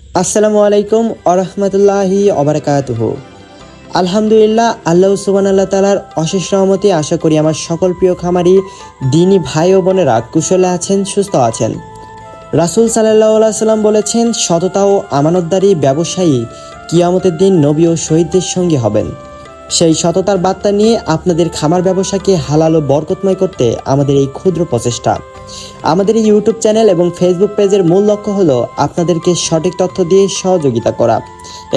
আসসালামু আলাইকুম আরহামতুল্লাহি ওবারাকাতুহু। আলহামদুলিল্লাহ, আল্লাহ সুবহানাহু ওয়া তাআলার অশেষ রহমতে আশা করি আমার সকল প্রিয় খামারি দিনী ভাই ও বোনেরা কুশলে আছেন, সুস্থ আছেন। রাসূল সাল্লাল্লাহু আলাইহি সাল্লাম বলেছেন, সততা ও আমানতদারি ব্যবসায়ী কিয়ামতের দিন নবী ও শহীদদের সঙ্গে হবেন। সেই সততার বার্তা নিয়ে আপনাদের খামার ব্যবসাকে হালাল ও বরকতময় করতে আমাদের এই ক্ষুদ্র প্রচেষ্টা। আমাদের এই ইউটিউব চ্যানেল এবং ফেসবুক পেজের মূল লক্ষ্য হলো আপনাদেরকে সঠিক তথ্য দিয়ে সহযোগিতা করা।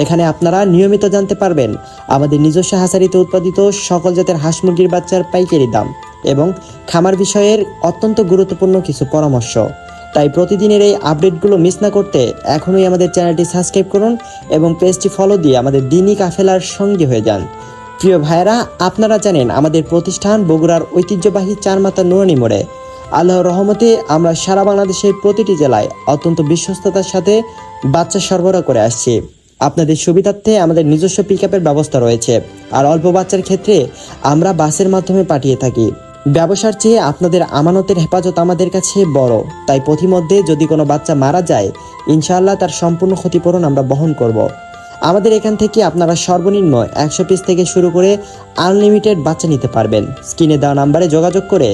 এখানে আপনারা নিয়মিত জানতে পারবেন আমাদের নিজস্ব হ্যাচারিতে উৎপাদিত সকল জাতের হাঁস মুরগির বাচ্চার পাইকারি দাম এবং খামার বিষয়ের অত্যন্ত গুরুত্বপূর্ণ কিছু পরামর্শ। তাই প্রতিদিনের এই আপডেটগুলো মিস না করতে এখনই আমাদের চ্যানেলটি সাবস্ক্রাইব করুন এবং পেজটি ফলো দিয়ে আমাদের দিনী কাফেলার সঙ্গী হয়ে যান। প্রিয় ভাইয়েরা, আপনারা জানেন আমাদের প্রতিষ্ঠান বগুড়ার ঐতিহ্যবাহী চারমাথা নুরানি মোড়ে। আল্লাহর রহমতে আমরা সারা বাংলাদেশের প্রতিটি জেলায় অত্যন্ত বিশ্বস্ততার সাথে বাচ্চা সরবরাহ করে আসছি। আপনাদের সুবিধার্থে আমাদের নিজস্ব পিকআপের ব্যবস্থা রয়েছে, আর অল্প বাচ্চার ক্ষেত্রে আমরা বাসের মাধ্যমে পাঠিয়ে থাকি। ব্যবসার চেয়ে আপনাদের আমানতের হেফাজত আমাদের কাছে বড়, তাই পথিমধ্যে যদি কোনো বাচ্চা মারা যায়, ইনশাআল্লাহ তার সম্পূর্ণ ক্ষতিপূরণ আমরা বহন করব। আমাদের এখান থেকে আপনারা সর্বনিম্ন 100 পিস থেকে শুরু করে আনলিমিটেড বাচ্চা নিতে পারবেন। স্ক্রিনে দেওয়া নাম্বারে যোগাযোগ করে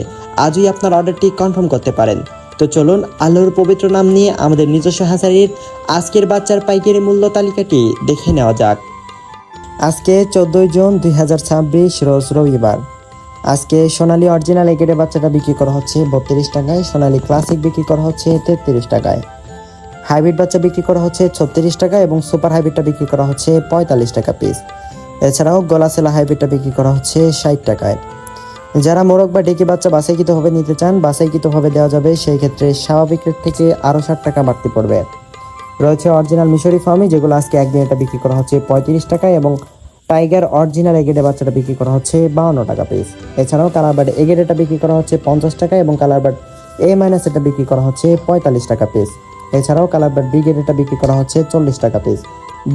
আজই আপনার অর্ডারটি কনফার্ম করতে পারেন। তো চলুন আল্লাহর পবিত্র নাম নিয়ে আমাদের নিজস্ব হ্যাচারির আজকের বাচ্চার পাইকারি মূল্য তালিকাটি দেখে নেওয়া যাক। আজকে 14 জুন 2026 রোজ রবিবার। আজকে সোনালী অরিজিনাল এগেডে বাচ্চাটা বিক্রি করা হচ্ছে 32 টাকায়, সোনালী ক্লাসিক বিক্রি করা হচ্ছে 33 টাকায়, হাইব্রিড বাচ্চা বিক্রি করা হচ্ছে 36 টাকা এবং সুপার হাইব্রিডটা বিক্রি করা হচ্ছে 45 টাকা পিস। এছাড়াও গলাসেলা হাইব্রিডটা বিক্রি করা হচ্ছে 60 টাকায়। যারা মোরগ বা ডেকি বাচ্চা বাছাইকৃতভাবে নিতে চান, বাছাইকৃতভাবে দেওয়া যাবে, সেই ক্ষেত্রে স্বাভাবিক রেট থেকে আরও 60 টাকা বাড়তি পড়বে। রয়েছে অরিজিনাল মিশরি ফার্মি, যেগুলো আজকে একদিন এটা বিক্রি করা হচ্ছে 35 টাকায় এবং টাইগার অরিজিনাল এগেডে বাচ্চাটা বিক্রি করা হচ্ছে 52 টাকা পিস। এছাড়াও কালার বার্ড এগেডেটা বিক্রি করা হচ্ছে 50 টাকা এবং কালার বার্ড এ মাইনাস এটা বিক্রি করা হচ্ছে 45 টাকা পিস। এছাড়াও কালার বার্ড বি গ্রেডেটা বিক্রি করা হচ্ছে 40 টাকা পিস।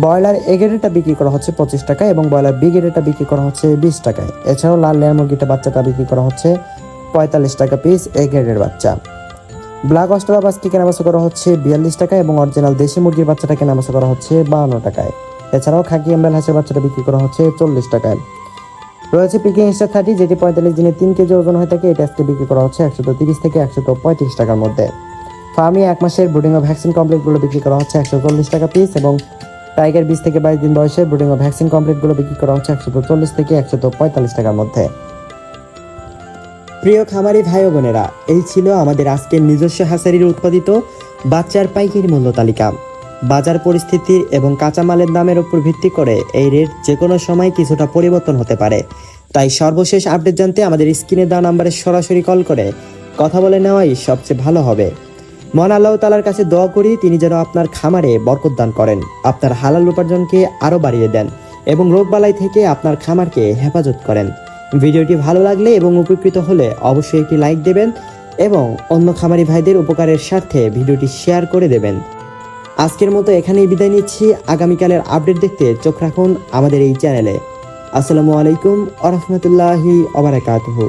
ব্রয়লার এ গ্রেডেটা বিক্রি করা হচ্ছে 25 টাকা এবং ব্রয়লার বি গ্রেডেটা বিক্রি করা হচ্ছে 20 টাকায়। এছাড়াও লাল লেয়ার মুরগিটা বাচ্চাটা বিক্রি করা হচ্ছে 45 টাকা পিস এ গ্রেডের বাচ্চা। ব্ল্যাক অস্ট্রেলিয়া বাসকে কেনাবেচা করা হচ্ছে 42 টাকা এবং অরিজিনাল দেশি মুরগির বাচ্চাটা কেনাবেচা করা হচ্ছে 52 টাকায়। এছাড়াও খাকি এমবেল হাঁসের বাচ্চাটা বিক্রি করা হচ্ছে 40 টাকায়। রয়েছে পিকিং স্টার 30, যেটি 45 দিনে 3 কেজি ওজন হয়ে থাকে। এটা আজকে বিক্রি করা হচ্ছে 130 থেকে 135 টাকার মধ্যে। ফার্মি 1 মাসের ব্রুডিং ও ভ্যাকসিন কমপ্লিটগুলো বিক্রি করা হচ্ছে 140 টাকা পিস এবং টাইগার 20 থেকে 22 দিন বয়সের ব্রুডিং ও ভ্যাকসিন কমপ্লিটগুলো বিক্রি করা হচ্ছে 140 থেকে 145 টাকার মধ্যে। প্রিয় খামারি ভাই ও বোনেরা, এই ছিল আমাদের আজকের নিজস্ব হ্যাচারির উৎপাদিত বাচ্চার পাইকারি মূল্য তালিকা। বাজার পরিস্থিতির এবং কাঁচামালের দামের উপর ভিত্তি করে এই রেট যে কোনো সময় কিছুটা পরিবর্তন হতে পারে। তাই সর্বশেষ আপডেট জানতে আমাদের স্ক্রিনে দেওয়া নাম্বারে সরাসরি কল করে কথা বলে নেওয়াই সবচেয়ে ভালো হবে। মহান আল্লাহ তাআলার কাছে দোয়া করি তিনি যেন আপনার খামারে বরকত দান করেন, আপনার হালাল উপার্জনকে আরও বাড়িয়ে দেন এবং রোগবালাই থেকে আপনার খামারকে হেফাজত করেন। ভিডিওটি ভালো লাগলে এবং উপকৃত হলে অবশ্যই একটি লাইক দেবেন এবং অন্য খামারি ভাইদের উপকারের স্বার্থে ভিডিওটি শেয়ার করে দেবেন। আজকের মতো এখানেই বিদায় নিচ্ছি। আগামীকালের আপডেট দেখতে চোখ রাখুন আমাদের এই চ্যানেলে। আসসালামু আলাইকুম ওয়া রাহমাতুল্লাহি ওয়া বারাকাতুহু।